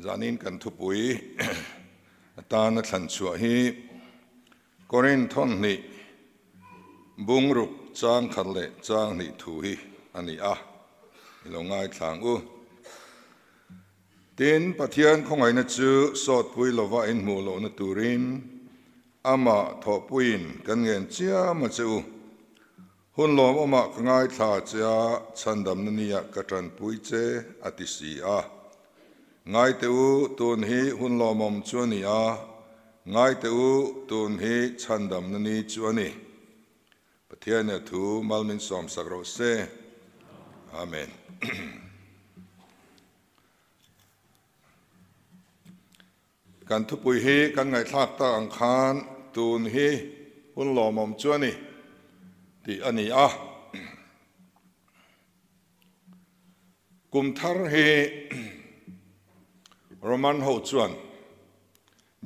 zanin kan thupui atana thlan chua hi korin thon ni bungruk chang khalle chang ni thu hi ani a ilongai thlang u tin pathian khongai na chu sot pui lova in mu lo na turin ama tho puin kan ngen chia ma chu hun lom ama ngai tha cha chandam na nia katran pui che atisi a ngai te u tun hi hun lomom chu ni a ngai te u tun hi chandam na ni chu ani pathian na thu malmin som sakro se amen kan thu pui hi kan ngai thak ta ang khan tun hi hun lomom chu ani ti ani a kum thar hi roman ho chuan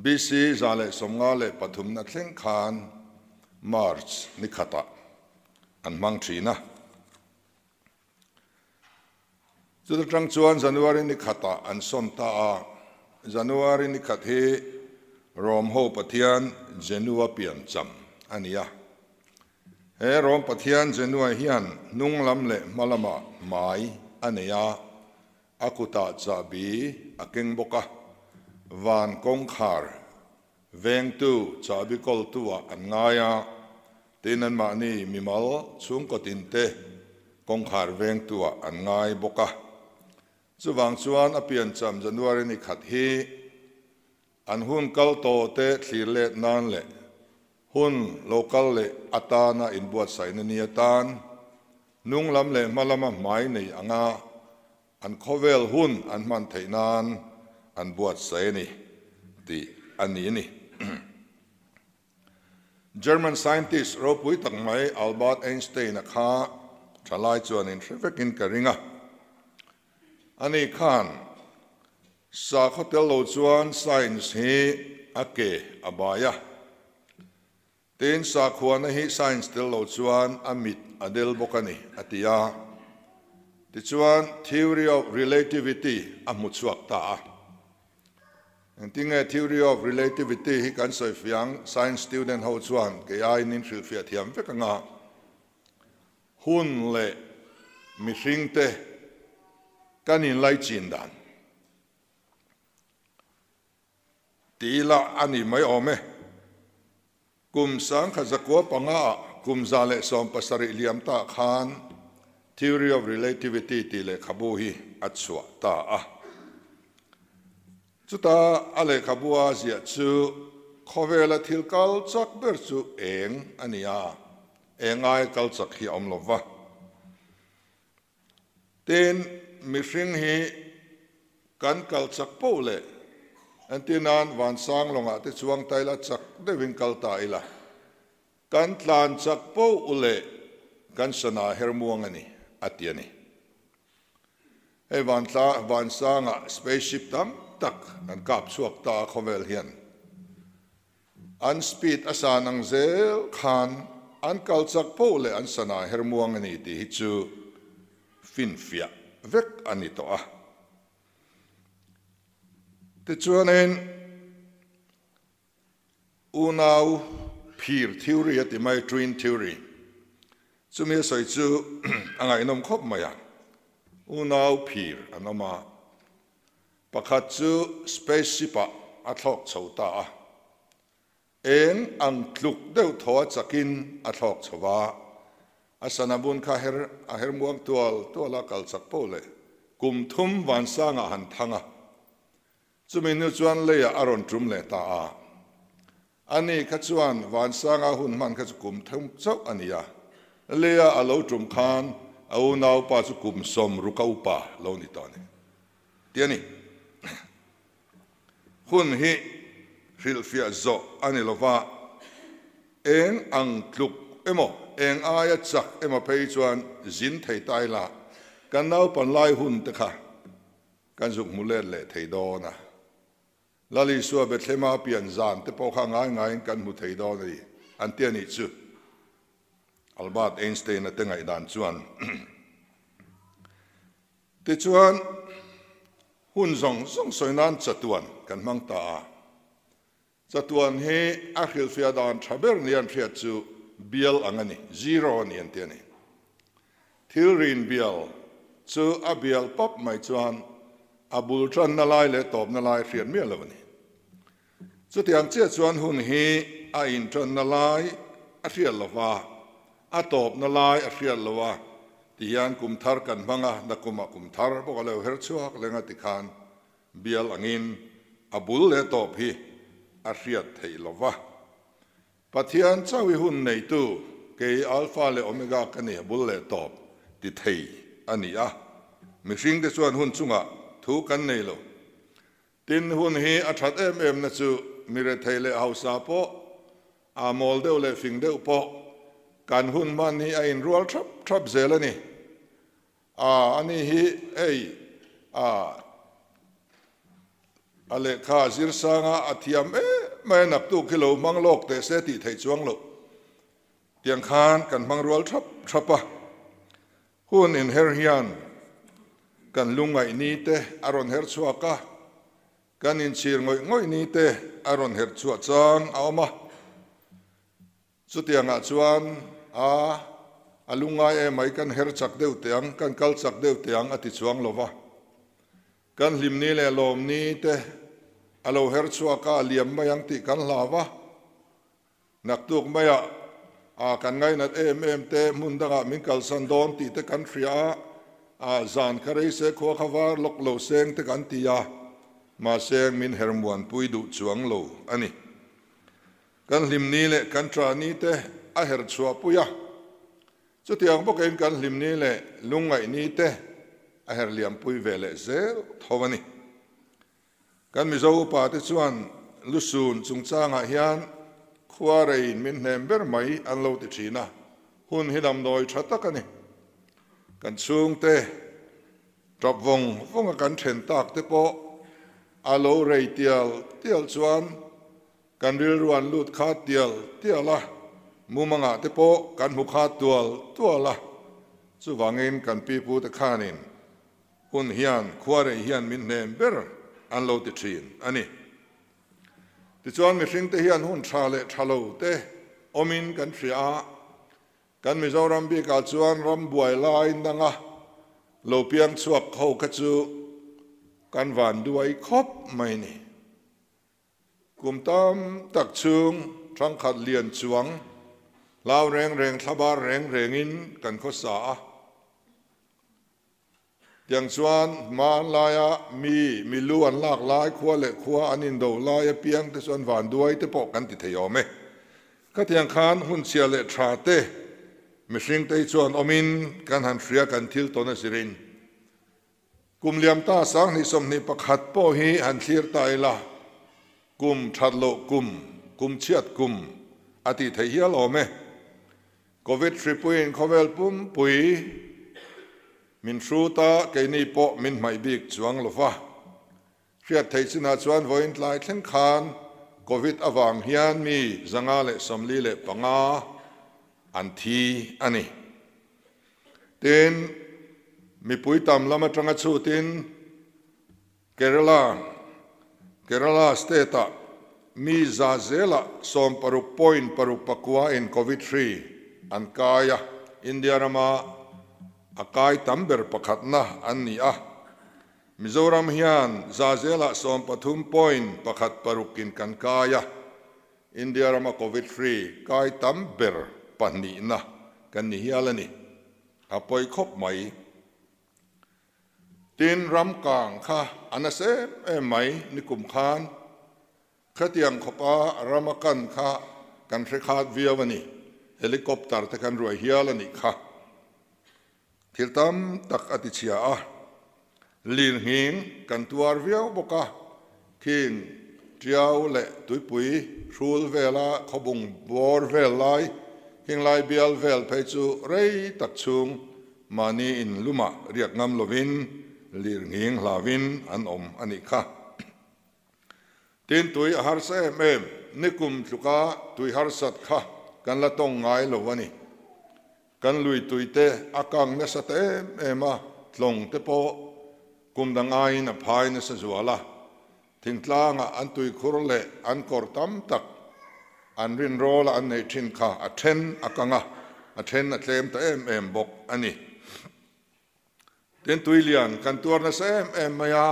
BC zale somnga le pathum na thleng khan march nikhata an mang thina chu tang chuan january nikhata an som ta a january nikhat hi rom ho pathian janua pian cham ania he rom pathian janua hian nunglam le malama mai ania akuta chabi akeng boka van kong khar veng tu chabi kol tua an ngaya tinan ma ni mimal chung ko tin te kong khar veng tua an ngai boka chuwang chuan apian cham january ni khat hi an hun kal to te thlir le nan le hun local le atana in buat sai na ni atan nunglam le malama mai nei anga an khovel hun an man theinan an buat sai ni ti ani ni German scientist ropui takmai Albert Einstein akha thalai chuan in threvekin karinga ani khan sa khotel lo chuan science hi ake abaya tin sa khuana hi science tel lo chuan amit adel bokani atia ti chuan theory of relativity amuchuak ta antinga theory of relativity hi kan soi fiang science student ho chuan ke ai nin thil fia thiam vekanga hun le mi hringte kanin lai chin dan tila ani mai ome kum sang khazakwa panga kum zale som pasari liam ta khan theory of relativity tile khabu hi achwa ta a chuta ale khabua zia chu khovela thilkal chak ber chu eng ania engai kal chak hi omlova ten mihring hi kan kal chak pole antinan wan sang longa te chuang taila chak devin kal ta ila kan tlan chak po ule kan sana hermuang ani atiani e wan sanga spaceship tam tak an kap chuak ta khovel hian an speed asan ang zel khan an kal chak po ule an sana hermuang ani ti hi chu fin fia vek ani to a te chuanin unau phir theory ati mai twin theory chumi soi chu angai nom khop maya unau phir anoma pakhat chu spaceship a thlok chhota a eng ang tluk deuh thaw chakin a thlok chhawa asanabun kha her muang tuala kal chak pole kum thum wan sanga han thanga chumi nu chuan leya aron trum le ta a ani kha chuan wan sanga hun man kha chu kum thum chau ania leya alo trum khan au nau pa chu kum som rukau pa lo ni ta ni tiani hun hi ril fia zo ani lova eng ang tluk emo eng aya chak ema phei chuan zin thei tai la kan nau pan lai hun te kha kan zuk mulet le thei do na lali suwa bethlema pian zan te po kha ngai kan mu thei do ni an te ni chu Albert Einstein a tengai dan chuan te chuan หุ่นส่งสวยนั้นจัตุนกันมังตาจัตุนให้อาคิลฟิอาดานทราเบอร์เนียนเพียจูเบียลอังนี้0เนียนเตียนี่ทิลรินเบียลจูอาเบียลป๊อปไม่จวนอาบุลจันนาลายเลตอบนาลายเรียนเมียลวันนี้จุดอย่างเจ้าจวนหุ่นให้อาอินจันนาลายอาเรียลละว่าอาตอบนาลายอาเรียลละว่าที่ยันกุมทาร์กันบังอ่ะนักกุมทาร์บอกเลยเฮร์ชัวกเลงติคานเบียลอังินอาบุลเลตอบฮีอาเรียดเทลวะปัทยันเจ้าวิหุ่นในตู้เกย์อัลฟาเลโอเมก้ากันนี่บุลเลตอบติเทอันนี้อ่ะมิชิงเดชวนหุ่นจุงอ่ะทุกันในโลตินหุ่นฮีอัชัดนะจูมิเรเทเลเอาซาโปอามอลเดวเลฟิงเดวโปการหุ่นมันนี่ไอ้รัวทับเซลนี่อันนี้ฮีอะไรข้าซิรสังอาทิยามไม่นับตู้กิโลมังโลกแต่เสติไทยจวงโลเตียงคานกันมังรัวทับปะหุ่นอินเฮร์ฮิยันกันลุงไงนี่เตอารอนเฮร์ชัวกะกันอินชีร์งอยนี่เตอารอนเฮร์ชัวจานเอามาสุดที่งาจวนลุงไงไม่กันเฮร์ชักเดียวเตียงกันกัลชักเดียวเตียงอติจวงโลวะกันลิมนี่เลลมนี่เตอโลเฮร์ชัวกะเลียมไม่ยังติกันลาวะนักตุกไม่กันไงนัดเตมุนดังมิงกัลสันดอนตีเตกันฟรีจานคาริเซขัวขวาลกโลเซงเตกันตียามาเซงมินเฮร์มวันปุยดูจวงโลอันนี้กันลิมนี่เลกันทรานี่เตเฮร์ชัวปุยะจุดที่ยังบอกเองกันลิมนี่เลลุงไงนี่เตเฮร์เลียมปุยเวเลเซลทวันนี้กันมิโซอุปาติชวนลุซูนจุงจ้างอายันขวาเรนมินเนมเบอร์ไม่อันโลติชีนะหุ่นฮิดำโดยชัดตะกันนี่กันซุงเตจับวงกันเทนตักเตโปอาโลเรเตียลชวนกันริลวันลูดขาเตียลละมุมังอาเตโปกันหุขาตัวละสุวังเงินกันปีปูตะขานินหุ่นฮิยันขวาเรฮิยันมินเนมเบอร์อันโลติชีนอันนี้ที่ชวนมิสิงเตฮิยันหุ่นชาโลเตอมินกันเสียกันมิโซรัมบีกาชวนรัมบวยลายดังโลเปียงสวกเขากระจูกันหวานด้วยคบไม่นี่กุมตามตักชุงทางขัดเลียนจวงลาวแรงทบาแรงอินกันข้อสาอย่างชวนมาลายมีล้วนหลากหลายขั้วเล็กขั้วอันนินโดลายเปียงแต่ส่วนหวานด้วยแต่ปกกันติเทียวไหมก็ที่ยังคานหุ่นเชียเลทราเตมิสิงเตยชวนอมินกันหันเสียกันทิลตนสิรินกุมเลียมตาสังนิสมนิประคัดโปฮีหันเสียตายละกุมชัดโลกุมเชียดกุมอติเทียลอเมโควิดทริปุยนโคเวลปุยมินสูตาเกนี่โปมินไม่บิกจวงลฟ้าเสียไทยสินาจวนวอินไลท์เช่นคานโควิดอวังเฮียนมีจังอาเลสมลีเลปังอาอันทีอันนี้เต็นมีปุยตามลำจังชูตินเกเรลาสเตตามีซาเซลาสอมปรุปอยน์ปรุปกัวอินโควิด3อันกายอินเดียรามาอากายตัมเบอร์ประคัดนะอันนี้มิโซรัมฮิยันซาเซลาสอมปทุมปอยน์ประคัดปรุกินกันกายอินเดียรามาโควิด3กายตัมเบอร์ปันนี้นะกันนี่ฮิอาลนี่อาปอยคบไหมตินรำกลางค่ะอันนั้นไหมนิกุมขานขัดยังขบรำกันค่ะกันเสกขาดวิวนี่เฮลิคอปเตอร์ที่กันรวยฮิอาลนี่ค่ะทิลตัมตักอติเชียลีนหิงกันตัววิวบกะคิงเจ้าเละตุยปุยชูลเวลาขบุงบอร์เวลไลคิงไลเบียลเวลไปจูเรย์ตักชุงมานีอินลุมาเรียกงามลวินลีนหิงลาวินอันอันนี้ค่ะตินตุยฮาร์เซเมมนิคุมสุกาตุยฮาร์สัตค่ะกันละตงไงลวันนี้กันลุยตุยเตอากังเนสเตเอมาลงเตโป กุมดังไงนะพายนะสจวละทิ้งตลางอันตุยคุรเลอันกอร์ตัมตักอันรินโรละอันในทินข้าอัเทนอักังอัเทนอัเทมตะเอ็มบกอันนี้เต็นตุยเลียนกันตัวนะเอ็มมายา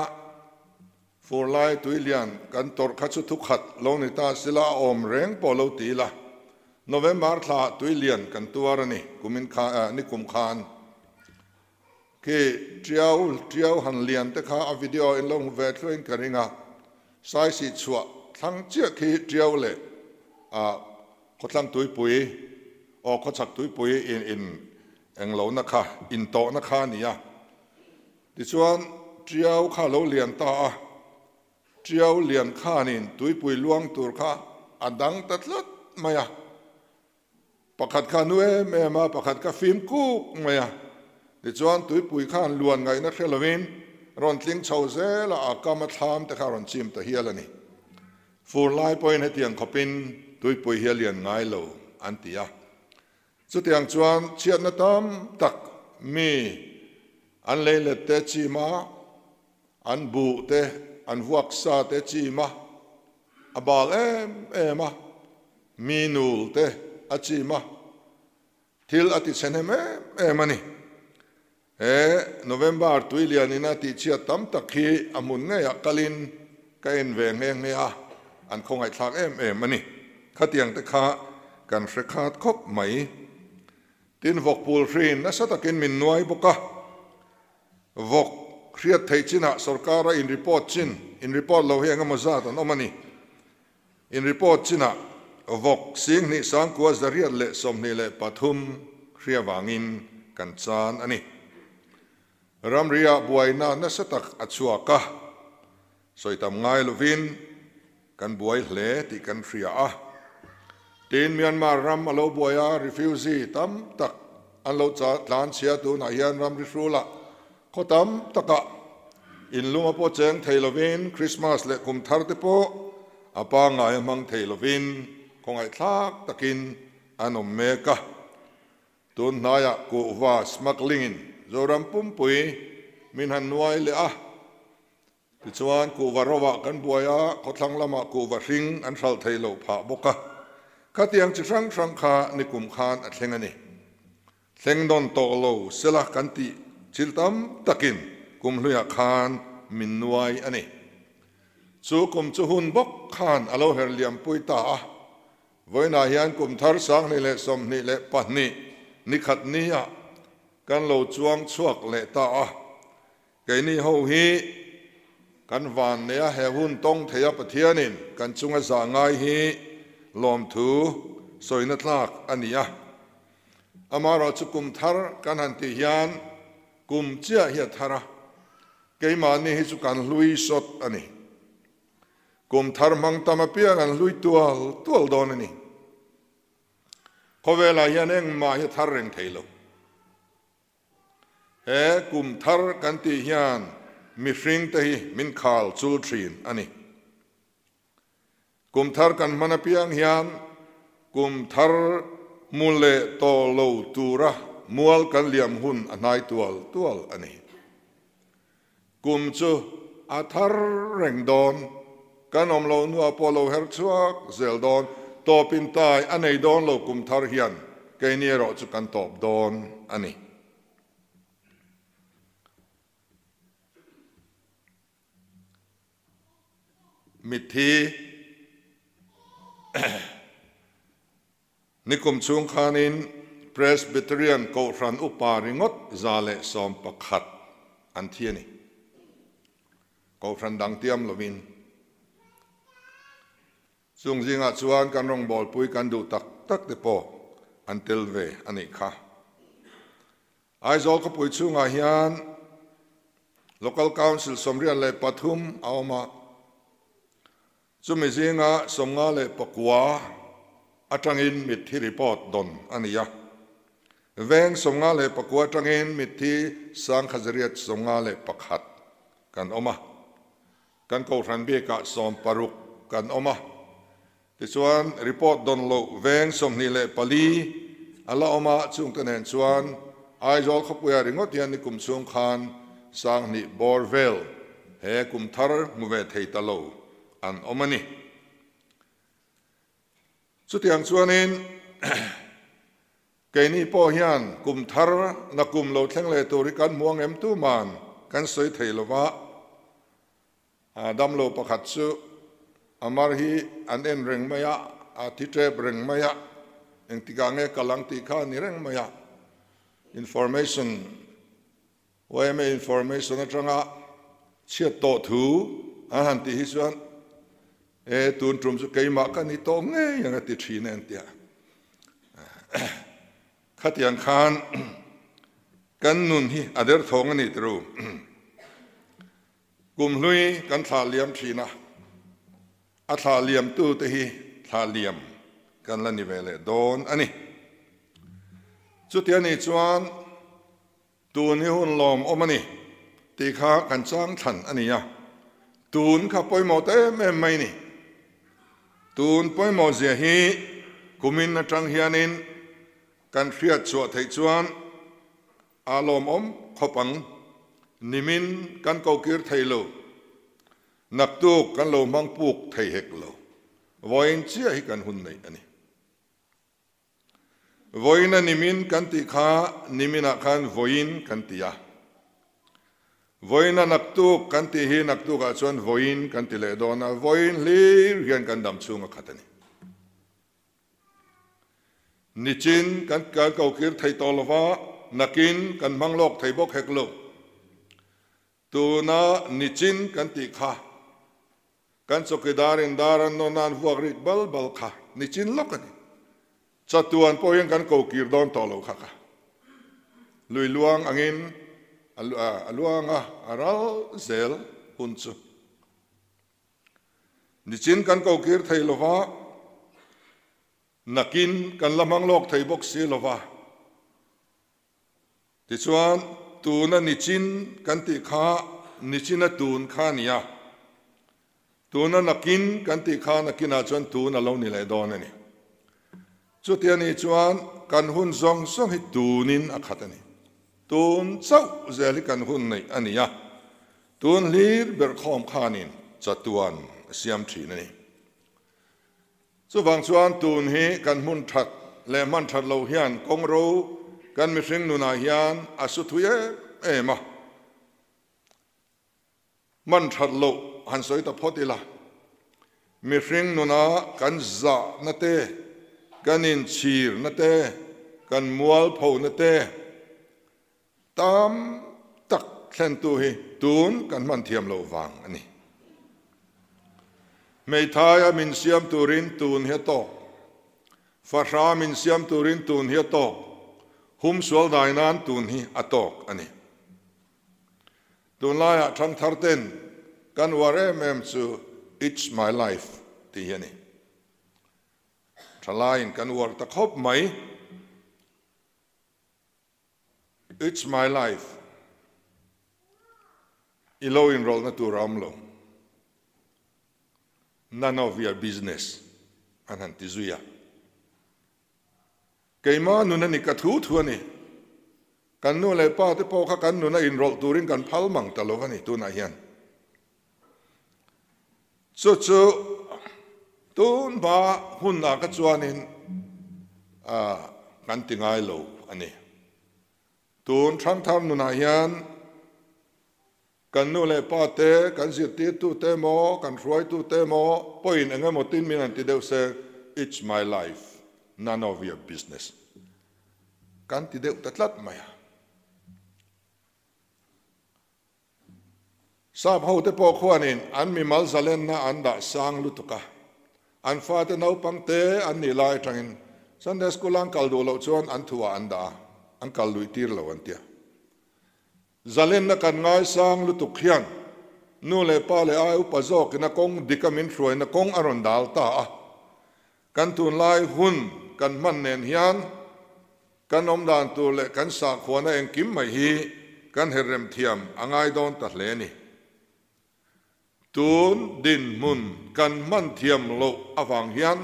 ฟูไลตุยเลียนกันตอร์ขัดสุทุกขัดลงในตาศิลาอมเร่งปอลตีละโนเวมบาร์ทลาตุยเลียนกันตัวนี่กุมินคานี่กุมคานคือเจียวหันเลียนแต่ข้าเอาวิดีโออินลงเวทเองกันริงะสายสีชัวทั้งเจ้าคือเจียวเลยเขาทำตุยปุยเขาจักตุยปุยอินเองเหล่านะคะอินโตนะคะนี่อ่ะดิฉันเจียวข้าเราเลียนตาเจียวเลียนข้านี่ตุยปุยล่วงตัวข้าอันดังตัดลัดมาอ่ะประคัดข้านุ่ยแม่มาประคัดข้าฟิล์มกุ๊กมาอ่ะดิฉันตุยปุยข้าล้วนไงนักเทลวินรอนทิ้งชาวเซละอากามาทำแต่ข้ารอนชิมแต่เฮียละนี่ฟูไลปอยในเตียงขบินตุยปุยเฮียเลียนไงโลอันตีอ่ะสุดที่ยังชวนเชียนนัตมตักมีอันเลเลเตจิมาอันบูเตอันวักษาเตจิมาอบาลเอมามีนูลเตอจิมาทิลอติเซนเอมานี่โนเวมบาร์ตุยเลียนินาติเชียตัมตักฮีอามุนเงยกัลินกันเวงเงยอันคงไอทักมานี่ข้าเตียงแต่ข้ากันเสกขาดคบไหมตินวกปูลฟรีนนัสตะกินมินนวยบกะวกเครียดไทยจินะสุรการอินรีพอร์ตจินอินรีพอร์ตเราเฮียงมาซาตันอมานี่อินรีพอร์ตจินะวกสิ่งนี้สังกัวจะเรียดเละสมนี่เละปฐุมเครียวางินกันจานอันนี้รำเรียบวยนานัสตักอัจฉวกะสวยตำไงลูวินกันบวยเละที่กันเครียตีนเมียนมารำอโลบวยรีฟิวซีตั้มตักอันโลจัดลานเชียตูนายานรำริฟูละเขาตั้มตักอินลุงอโปเจงเทลวินคริสต์มาสเล็กุมทาร์ติโปอปางายมังเทลวินคงไอทักตะกินอันอมเมกะตุนนายกูวาสมักลิงโจรัมปุ่มปุยมินหันนวยเลอะติชวนกูวารวะกันบวยเขาทั้งละมากูวาริงอันสัลเทโลผาบกะข้าเตียงจะสังขาในกลุ่มคานอัดเซงอันนี้เซงดอนโตโลเสลักกันติชิลตัมตะกินกลุ่มลุยคานมินนวยอันนี้สู่กลุ่มจุหุนบกคานอโลเฮรเลียมปุยตาไว้นายันกลุ่มทาร์สังนี่เละสมนี่เละปันนี่นิขัดนี่กันโลจวงชวกเละตาไกนี่เฮาฮีกันวานเนี่ยเฮหุนต้องเทียบเทียนินกันจุงอาสาไงฮีลอมทูสวยนัดลากอันนี้อามาเราจะกุมทาร์กันหันติยานกุมเจ้าเฮียทาระเกี่ยมานี่ให้จุกันลุยสดอันนี้กุมทาร์มังตามาเปียกันลุยตัวโดนอันนี้เขาเวลายันเองมาเฮียทาร์เร่งเทโลกุมทาร์กันติยานมีฟริงตีมินคาลจูทรีนอันนี้กุมทาร์กันมันเปียงฮิอันกุมทาร์มูเลโตโลตูระมัวกันเลียมหุนอันไหนตัวอันนี้กุมจูอาทาร์เร่งดอนกันอมโลนัวพอโลเฮร์ชัวเซลดอนโตปินตายอันไหนดอนโลกุมทาร์ฮิอันเกนี่เราจะกันตอบดอนอันนี้มิทีนิคมช่วงขานินเพรสบิทเรียนกูรันอุปาริงดซาเลสอมประคัดอันเทียนี่กูรันดังเตียมลวินส่งจิงอาชวนกันรองบอลปุยกันดูตักเดปออันเทลเวอันนี้ค่ะไอซอลก็ปุยช่วงอาเฮียน local council สมเรียนเลยปฐุมเอามาจุมิจิงาสมงาเลปกัวอัตรังอินมิดที่รีพอร์ตดอนอันนี้ยะเวงสมงาเลปกัวอัตรังอินมิดที่สังขจริยสมงาเลปขัดกันออกมากันกูรันเบียกะสมปารุกกันออกมาที่ส่วนรีพอร์ตดอนโลเวงสมนิเลปลีอัลลอฮ์ออกมาจุงกันเห็นส่วนไอจอลขบวยริงอดยันนิคุมช่วงคาน sang ni borvel he kum thar muve thei talo an omani chutiang chuanin cái này po hiền cùng thar na cùng lâu thang lệ tôi kan muang em tu man kan soi thầy lova đam lâu pakhat su amar hi an en reng maya ti trep reng maya eng tiga nge kalang ti kha ni reng maya information way me information atanga chia to thu han ti hi chuan e tun trum su ke ma kan ni to nge yang ti thi nen tia khát yang khan kan nun hi ader thong ani tru kum lui kan thla liam thina a thla liam tu te hi thla liam kan la ni vele don ani chutia ni chuan tun hi hun lom omani ti kha kan chang than ani ya tun kha poimo te me mai ni tun poimo zia hi kumin na tang hianin kan fiat chuwa thei chuan alom om khopang nimin kan kokir theilo naktu kan lo mang puk thei hek lo voin chia hi kan hun nei ani voina nimin kan ti kha nimina khan voin kan tia voina naktu kan ti hi naktu ka chuan voin kan ti le dona voin lir hian kan dam chunga khatani nichin kan kokir thei tolova nakin kan manglok thei bok heklo tuna nichin kan ti kha kan chokidarin daran nonan vuagrik bal bal kha nichin lokani chatuan poyen kan kokir don tolo kha kha lui luang angin aluanga aral zel hunchu nichin kan kokir thei lova nakin kan lamang lok thei bok si lova ti chuan tuna nichin kan ti kha nichina tun kha nia tuna nakin kan ti kha nakina chuan tuna lo ni le don ani chutia ni chuan kan hun zong song hi tunin akhatani tun chau zeli kan hun nei ania tun lir ber khom khanin chatuan siam thina ni chu wang chuan tun hi kan mun that le man that lo hian kong ro kan mi hring nuna hian asu thuye ema man that lo han soi ta photila mi hring nuna kan za na te kan in chir na te kan mual pho na te tam tak thlen tu hi tun kan man thiam lo wang ani mei thaya min siam turin tun he to fasha min siam turin tun he to hum sual dainan tun hi atok ani tun la thang tharten kan ware mem chu it's my life ti yani thalain kan war ta khop mai it's my life ilo in rol na tu ramlo none of your business anan tizuya keima nunani kathu thuani kan nu le pa te po kha kan nu na in rol turin kan phal mang talovani tu na hian chu tun ba hun na ka chuanin kan tingai lo ani tun thang tham nu na hian kan nu le pa te kan zir ti tu te mo kan ruai tu te mo poin anga mo tin min an ti deu se it's my life none of your business kan ti deu tatlat maya sab ho te po khwanin an mi mal zalen na an da sang lutuka an fa te nau pang te an ni lai tangin Sunday school ang kaldu lo chuan an thua an da an kaldu tir lo an tia zalen na kan ngai sang lutuk hian nu le pa le ai upa zok na kong dikamin hruai na kong aron dal ta a kan tun lai hun kan man nen hian kan om dan tu le kan sa khwana eng kim mai hi kan herrem thiam angai don ta hle ni tun din mun kan man thiam lo awang hian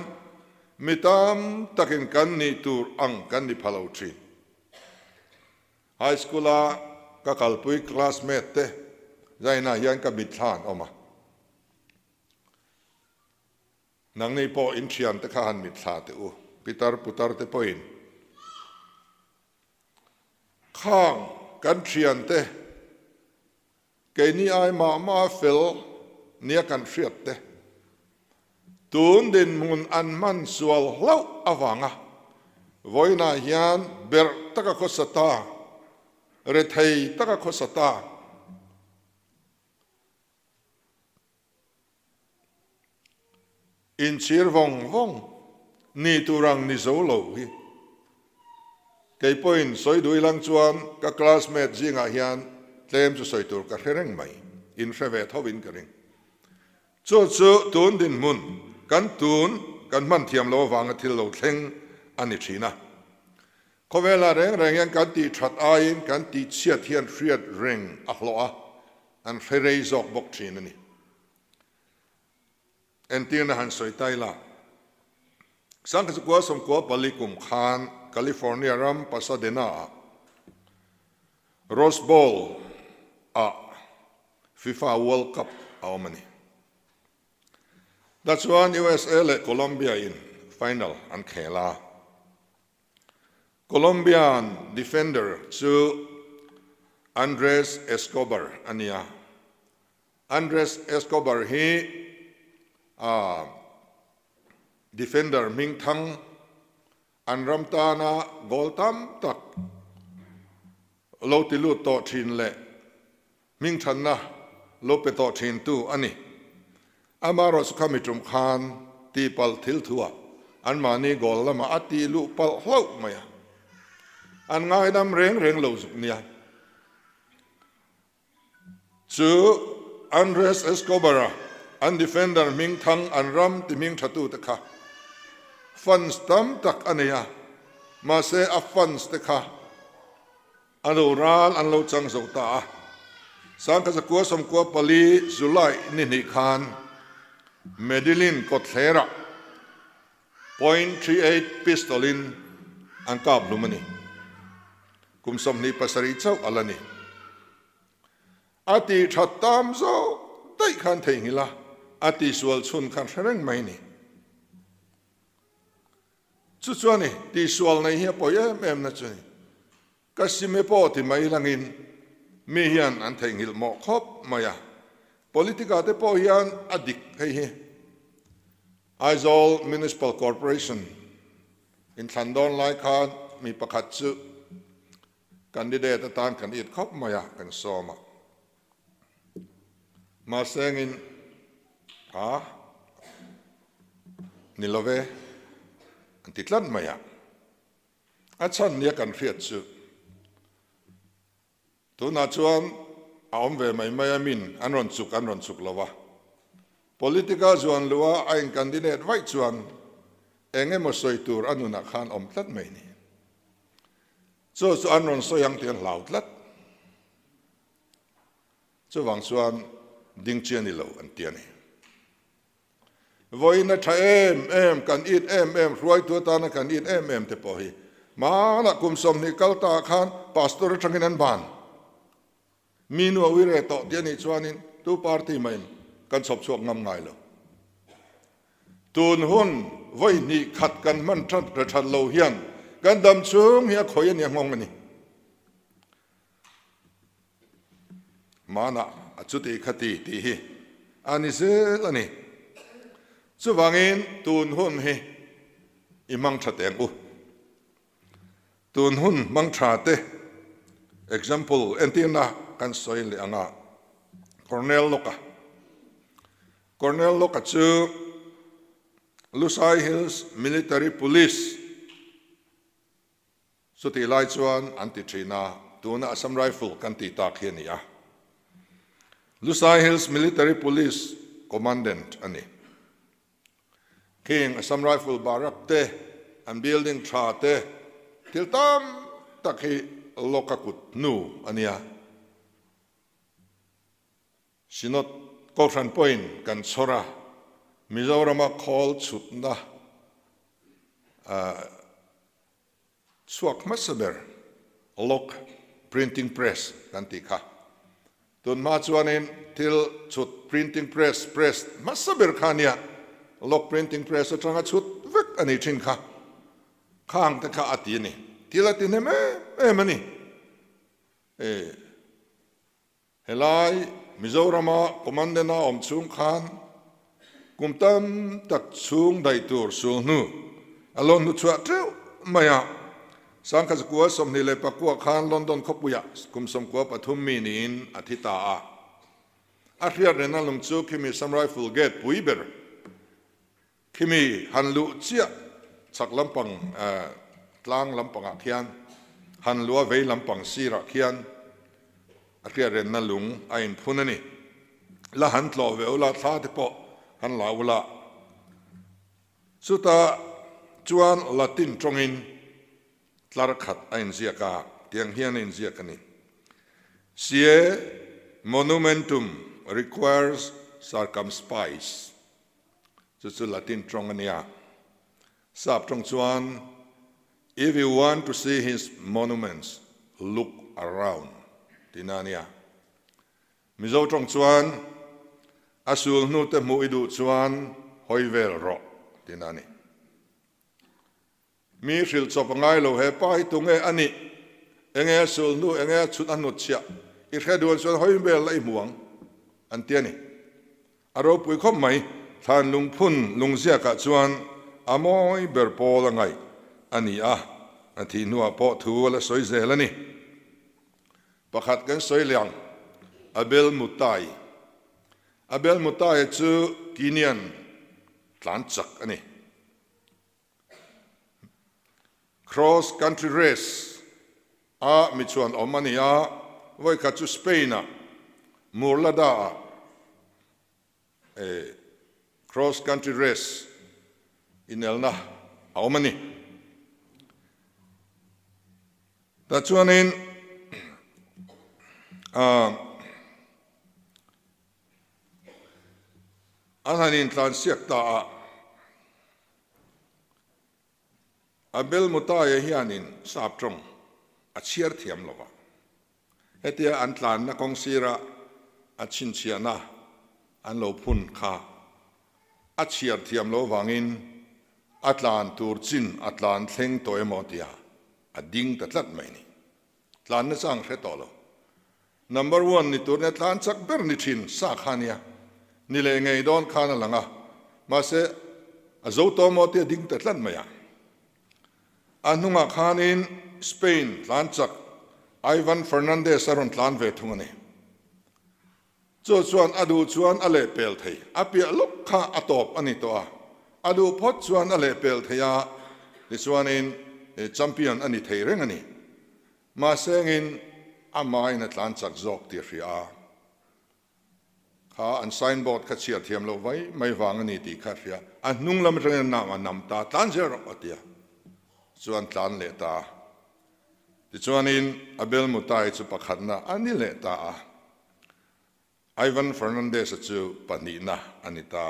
mitam takin kan ni tur ang kan ni phalo thi high school a ka kalpui classmate te zaina hian ka mit thlan oma nang nei po in thian te kha han mit thla te u pitar putar te poin khang kan thian te ke ni ai ma fel nia kan hriat te tun din mun an man sual hlau awanga voina hian ber taka khosata re thei taka khosata in chir vong ni turang ni zo lo hi kei point soi dui lang chuan ka classmate zinga hian tlem chu soi tur ka hereng mai in hrewe thowin ka ring chu tun din mun kan tun kan man thiam lo wanga thil lo thleng ani thina khowela reng yang kan ti that ain kan ti chiat hian hriat reng a hloa an ferei zok bok thin ani entina han soi taila sang ka kwa som ko palikum khan California ram Pasadena Rose Bowl a FIFA World Cup aomani that's one USA le Colombia in final an khela Colombian defender chu Andres Escobar ania Andres Escobar he defender Ming Thang an ramtana goltam tak lo tilu to thin le Ming Thanna lo pe to thin tu ani amaro sukamitum khan ti pal thil thua an mani gol lama ati lu pal hlau maya an ngai dam reng lo zuk nia chu Andres Escobar an defender Ming Thang an ram ti Ming Thatu te kha funds tam tak ania ma se a funds te kha anu ral an lo chang zo ta sang ka zakwa som ko pali July ni khan Medellin kotlera .38 pistolin an kap lumani kum som ni pasari chau alani ati thattam zo dai khan thengila ati sual chun khan threng mai ni chu chuani ti sual nei hi po em na chuni kasime po ti mai langin mi hian an thengil mo khop maya politika te po hian adik hei hi Aizawl Municipal Corporation in Thandon lai khan mi pakhat chu candidate atan kan it khop maya kan soma ma sengin nilove antitlan maya achan nia kan hriat chu tuna chuan aom ve mai min anron chuk lawa politika zuan luwa ain candidate vai chuan enge mo soitur anuna khan om tlat mai ni chu anron soyang tian lautlat chu wang chuan ding chiani lo an tiani voina tha em kan it em ruai tu ta na kan it em te po hi ma na kum som ni kalta khan pastor thangin an ban minu awire to tiani chuanin tu party main kan sop chuak ngam ngai lo tun hun voi ni khat kan man that lo hian kan dam chung hi khoi ani ngong ani mana achuti khati ti hi ani se ani chu wangin tun hun hi imang thateng u tun hun mang thate example entina kan soil le anga Cornell Loka chu Lusai Hills Military Police suti lai chuan anti thina tuna Assam Rifle kan ti tak hian ni a Lusai Hills Military Police Commandant ani King Assam Rifle Barak te and building tra te tiltam takhi lokakut nu ania sinot Coltrane Point kan chora Mizorama call chutna chuak masaber lok printing press kan ti kha tun ma chuanin thil chut printing press masaber khania lok printing press atanga chut vek ani thin kha khang ta kha ati ni tilati ne me mani helai Mizorama komandena chung khan kumtam tak chung dai tur sunu alon nu chua treu maya sangka zakua somni le pakua khan London khopuya kum som kwa pathum minin athita a athia rena lungchu kimi samurai full gate puiber kimi hanlu chia chak lampang tlang lampang akhian hanlua vei lampang sira khian athia rena lung ain phunani la han tlo ve ola tha te po han la ula suta chuan latin tongin tlarkhat ain ziaka tiang hian in ziakani sie monumentum requires circumspice chu latin trongania sap trong chuan if you want to see his monuments look around tinania mizo trong chuan asul nu te mu idu chuan hoivel ro tinani mi ril chop ngai lo he pai tunge ani enge asul nu enge chut anut chia I khadun chuan hoivel lai muang an tiani aro pui khom mai than lung phun lung zia ka chuan amoi ber pol ngai ani a athi nuwa po thu la soi zelani pakhat kan soi liang abel mutai chu kinian tlan chak ani cross country race a mi chuan omania voi kha chu Spain a murlada cross country race in elna omani ta chuanin ananin tlan siak ta abel mutai hianin sap trong a chiar thiam lova hetia an tlan na kong sira a chin chiana an lo phun kha a chiar thiam lo wangin atlan tur chin atlan thleng toy motia a ding ta tlat mai ni tlan na chang hre tolo number 1 ni tur ne tlan chak ber ni thin sa khania ni le ngei don khana langa ma se a zo to motia ding ta tlat maya anunga khanin Spain tlan chak Ivan Fernandez aron tlan ve thungani cho chuan adu chuan ale pel thei apia lok kha atop ani to a adu phot chuan ale pel theya ni chuanin champion ani thei reng ani ma sengin amai na tlan chak zok ti ria kha an signboard kha chia thiam lo vai mai wang ani ti kha ria an nung lam reng na ma nam ta tlan zero atia chuan tlan le ta ti chuanin abel mutai chu pakhatna ani le ta a Ivan Fernandez chu panina anita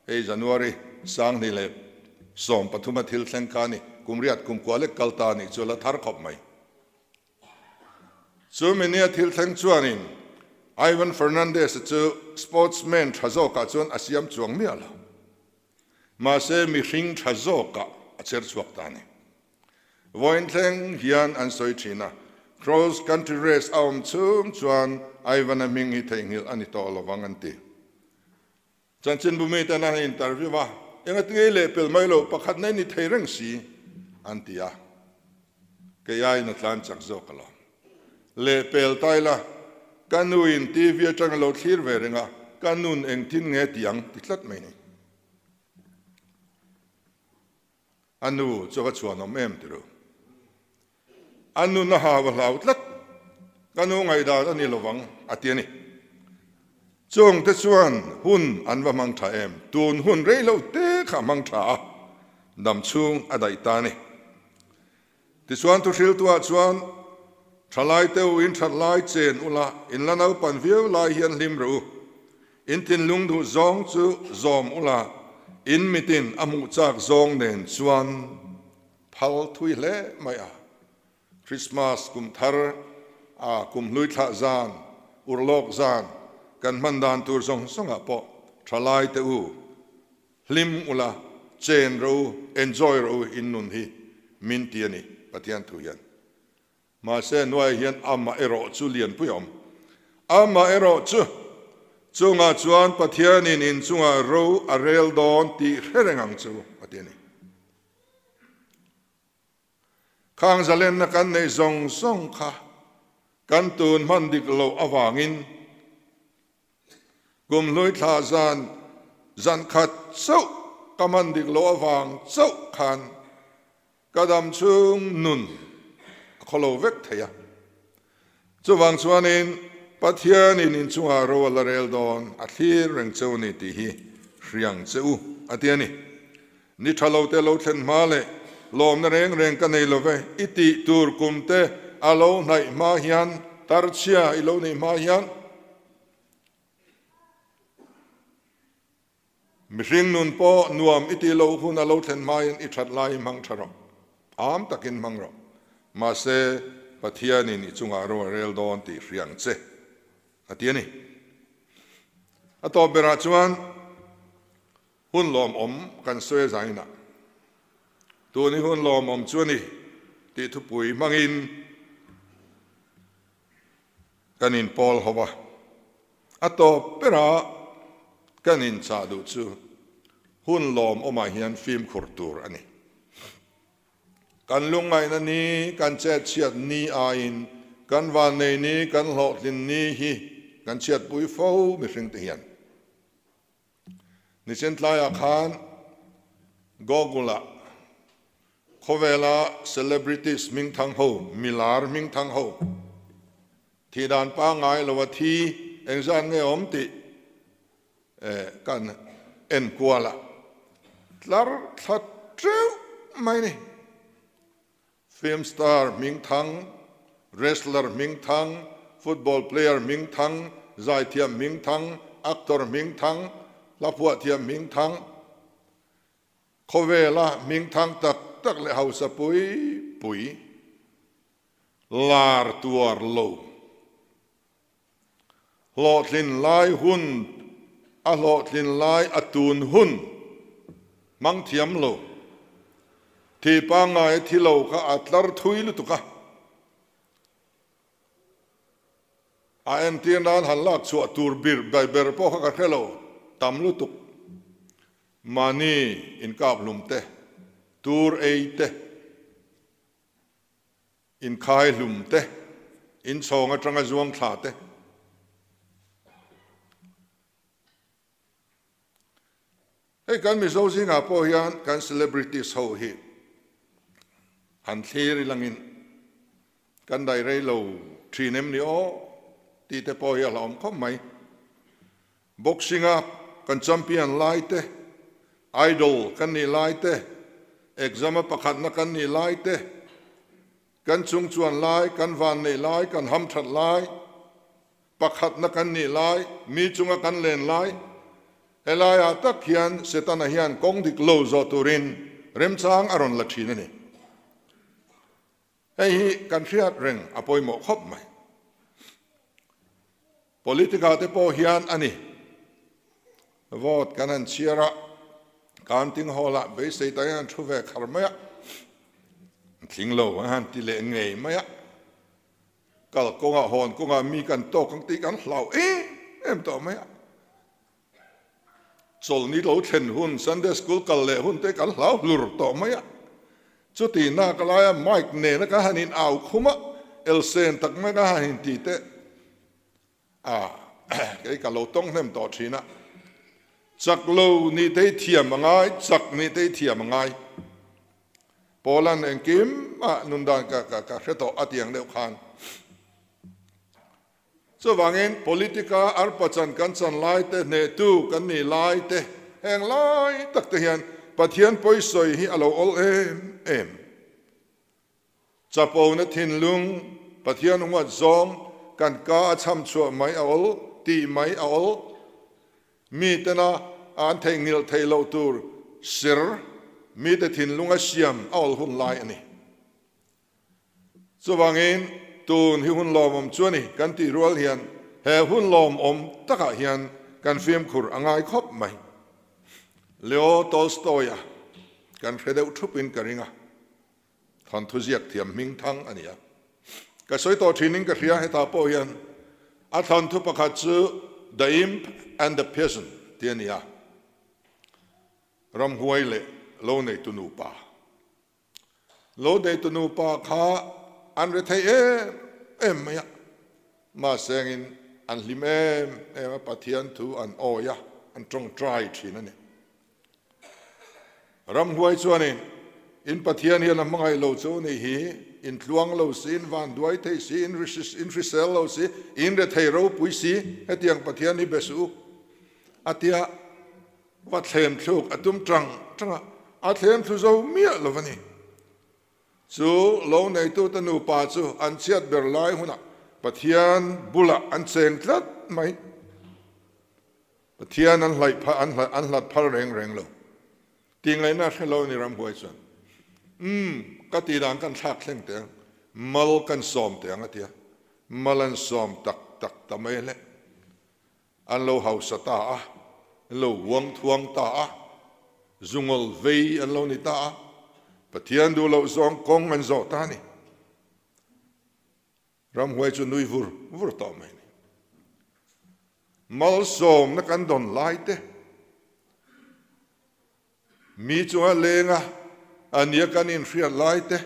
ei January sang ni le som pathuma thil thlengkani kumriat kumkwale kaltani chula thar khop mai chu menia thil thleng chuanin Ivan Fernandez chu sportsman thazoka chuan asiam chuang mi ala ma se mi hring thazoka acher chuak tani voin thleng hian an soi thina cross country race aum chum chuan Ivan a mingi thengil ani to lovanganti chanchin bumi tana interview wa enga tinge le pel mailo pakhat nei ni theireng si antia ke yai na tlan chak zokala le pel taila kanuin tv atang lo thlir verenga kanun eng tin nge tiang tiklat mai ni anu choga chuanom em tiru anu na ha wa lautlat kanu ngai da ani lowang atiani chung te chuan hun anwa mang tha em tun hun rei lo te kha mang tha dam chung adai ta ni ti chuan tu thil tua chuan thalai te in thalai chen ula in lanau pan viu lai hian lim ru in tin lung du zong chu zom ula in mitin amu chak zong nen chuan phal thui le mai a Christmas kum thar kum lui tha zan urlok zan kan mandan tur song songa po thalai te u hlim ula chen ro enjoy ro in nun hi min tiani pathian thu hian ma se noi hian ama ero chu lian puyom ama ero chu chunga chuan pathian in chunga ro arel don ti hrengang chu patiani khang zalen na kan nei zong song kha kan tun man dik lo awangin gum loi tha zan khat so kaman dik lo awang so khan kadam chung nun kholo vek thaya chuwang chuanin pathian in chunga ro la rel don a thlir reng cheu ni ti hi hriang cheu atiani ni thalo te lo thlen male lom na reng kan nei lo ve iti tur kumte alo nai ma hian tarchia ilo nei ma hian mihring nun po nuam iti lo hun alo thlen mai i that lai mang tharo am takin mangro ma se pathian in chunga ro rel don ti hriang che atiani ato bera chuan hun lom kan soe zaina tu ni hun lom chuani ti thu pui mangin kanin pol hova ato bera kanin cha du chu hun lom oma hian film khurtur ani kan lungai na ni kan che chiat ni a in kan van nei ni kan lo tin ni hi kan chiat pui fo mi hring te hian ni chen tlai a khan gogula khovela celebrities ming thang ho milar ming thang ho thi dan pa ngai lo wa thi engzan nge om ti kan en kuala tlar that treu mai ni film star ming thang wrestler ming thang football player ming thang zai thiam ming thang actor ming thang lapua thiam ming thang khovela ming thang tak le hausa pui lar tuar lo lotlin lai hun a lotlin lai atun hun mang thiam lo thi pa ngai thi lo kha atlar thui lu tuka a en tian dan han lak chu tur bir ber po kha khelo tam lu tuk mani in kap lum te tur ei te in khai lum te in chong atanga zuang thla te hey kan mi zo singa po hian kan celebrities ho hi han thlir langin kan dai rei lo thinem ni o ti te po ya lom khom mai boxinga kan champion lai te idol kan ni lai te exam pakhat na kan ni lai te kan chung chuan lai kan van nei lai kan ham that lai pakhat na kan ni lai mi chunga kan len lai elaya tak hian setana hian kong dik lo zo turin rem chang aron la thina ni hi kan riat reng apoi mo khop mai politika te po hian ani vote kanan chiara counting hola be sei ta yan thuve kharmaya thling lo han ti le ngei maya kal konga hon konga mi kan to kang ti kan hlau em to maya chol ni lo then hun Sunday school kal le hun te kan hlau lur to maya chu ti na kalaya mike ne na ka hanin au khuma el sen tak ma ka hanin ti te cái cả lô tông nem to thina chak lo ni te thiam ngai chak ni te thiam ngai Poland en kim nun dan ka hreto atiang deuh khan so wangin politika arpachan kan chan lai te ne tu kan ni lai te heng lai tak te hian pathian poi soi hi alo ol em chapo na thin lung pathian wa zom kan ka cham chu mai ol ti mai ol mi tena an thengil thailo tur sir mi te thin lunga siam ol hun lai ani chuwangin tun hi hun lawmawm chuani kan ti rual hian he hun lawmawm taka hian kan fiam khur angai khop mai Leo Tolstoy kan fredeu thupin karinga thon thuziak thiam ming thang ania ka soi to training ka ria heta po hian a thon thu pakhat chu The Imp and the Peasant tiania ram huaile lo nei tu nu pa lo dei tu nu pa kha an re thai em maya ma sengin an lim em pathian thu an oya an trong try thin ani ram huai chuanin in pathian hian mangai lo chu nei hi in tluang lo sin van duai thei si in risel lo si in re thei ro pui si hetiang pathian ni besu atia wat thlem thluk atum tranga a thlem thu zo mia lovani chu lo nei tu tanu pa chu an chiat ber lai huna pathian bula an cheng tlat mai pathian an hlai pha an hlat phar reng lo tingai na khelo ni ram huai chuan ka ti dang kan thak thleng te mal kan som te angatia malan som tak tamele an lo hausa ta a lo wang thuang ta a zungol vei an lo ni ta a pathian du lo zong kong an zo ta ni ram huai chu nui vur ta mai ni mal som na kan don lai te mi chu a lenga ania kan in hriat lai te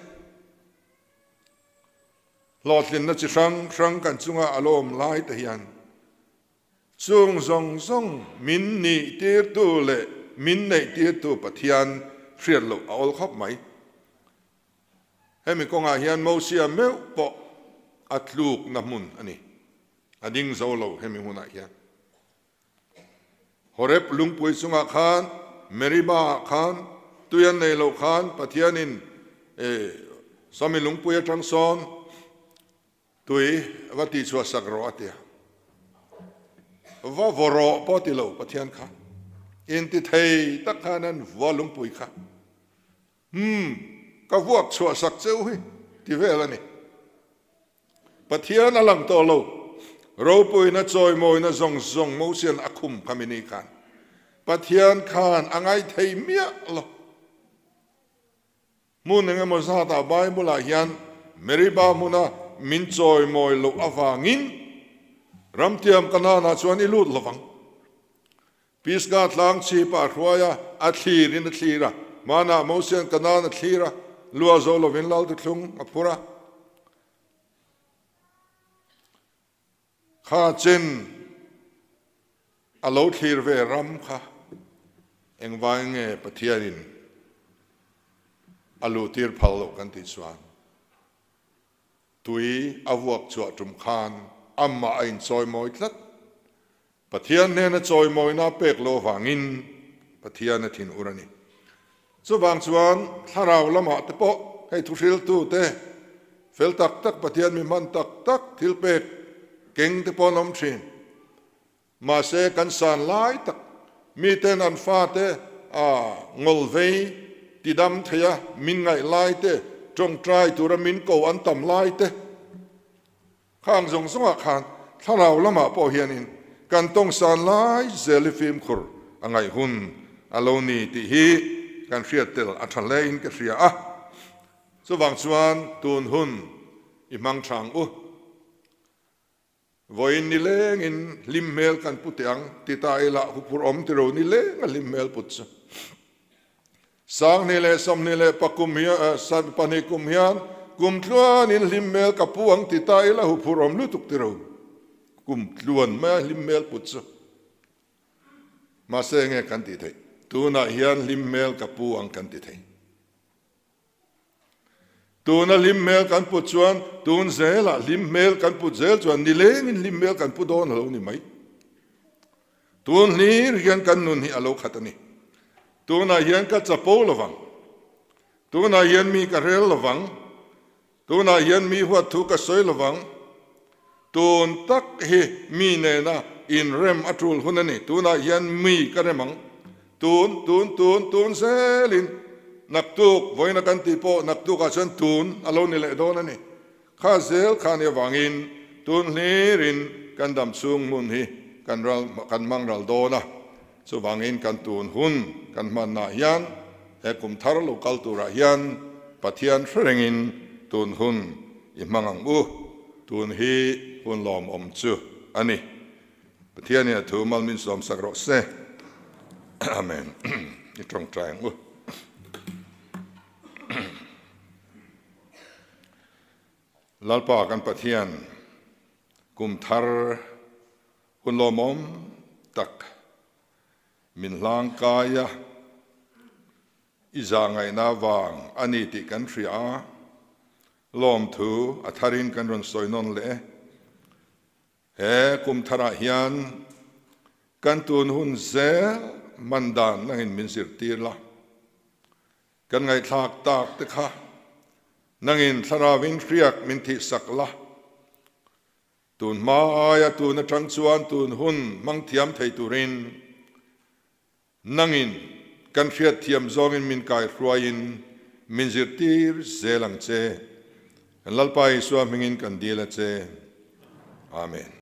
lotlin na chi rang kan chunga alom lai te hian chung zong min ni tir tu le min nei tir tu pathian hriat lo aol khop mai hemi konga hian mo sia meu po atluk na mun ani ading zo lo hemi huna hian horep lungpui chunga khan meriba khan tuyan nei lo khan pathianin sami lungpui atang son tui vati chua sakro atia va voro poti lo pathian kha in ti thei takhanan volum pui kha ka vuak chua sak cheu hi ti velani pathian alang to lo ro pui na choi moi na zong mo sian akhum khamini khan pathian khan angai thei mia lo mun nga mo sa ta bible hian meriba muna min choi moi lo awangin ramtiam kanana chuan ilut lovang pisga tlang chi pa hruaya a thlir in thlira mana motion kanana thlira lua zo lovin lal tu thlung apura kha chen alo thlir ve ram kha engwange pathianin alu tir phalo kan ti chuan tui avuak chua tum khan amma ain choi moi tlat pathian ne na choi moi na pek lo wangin pathian na thin urani chu wang chuan tharau lama te po hei thu hril tu te fel tak pathian mi man tak thil pek keng te po nom thin ma se kan san lai tak mi ten an fa te a ngol vei ti dam thaya min ngai lai te trong trai tu ra min ko an tam lai te khang zong zonga khan tharau lama po hianin kan tong san lai zelifim khur angai hun aloni ti hi kan hriat tel athan lein ka hria a chu wang chuan tun hun i mang thang u voin ni leng in limmel kan putiang ti ta ila hupur om ti ro ni leng limmel putsa sang ni le som ni le pakum hia san panikum hian kum tluan in limmel kapuang ti ta ila hupur om lu tuk ti ro kum tluan ma limmel putsa ma se nge kan ti thei tuna hian limmel kapuang kan ti thei tuna limmel kan put chuan tun zela limmel kan put zel chuan ni leng in limmel kan put don lo ni mai tun lir hian kan nun hi alo khatani tuna hian ka chapo lawang tuna hian mi ka rel lawang tuna hian mi huat thu ka soi lawang tun tak hi mi ne na in rem atul hunani tuna hian mi ka remang tun selin naktuk voina kan ti po naktuk a chan tun alo ni le don ani kha zel khania wangin tun hlirin kan dam chung mun hi kan mang ral do na chu wangin kan tun hun kan man na hian he kum thar lokal tura hian pathian threngin tun hun i mangang u tun hi hun lom om chu ani pathian ya thu mal min som sakro se amen i trong trang u lalpa kan pathian kum thar hun lomom tak min lang kaya iza ngai na wang ani ti kan thria lom thu atharin kan ron soinon le he kum thara hian kan tun hun ze mandan nangin min sir tir la kan ngai thak tak te kha nangin tharawin riak min thi sakla tun ma aya tun atang chuan tun hun mang thiam thei turin nangin kan riat thiam zongin min kai hruain min zirtir zelang che lalpai suam mingin kan dila che amen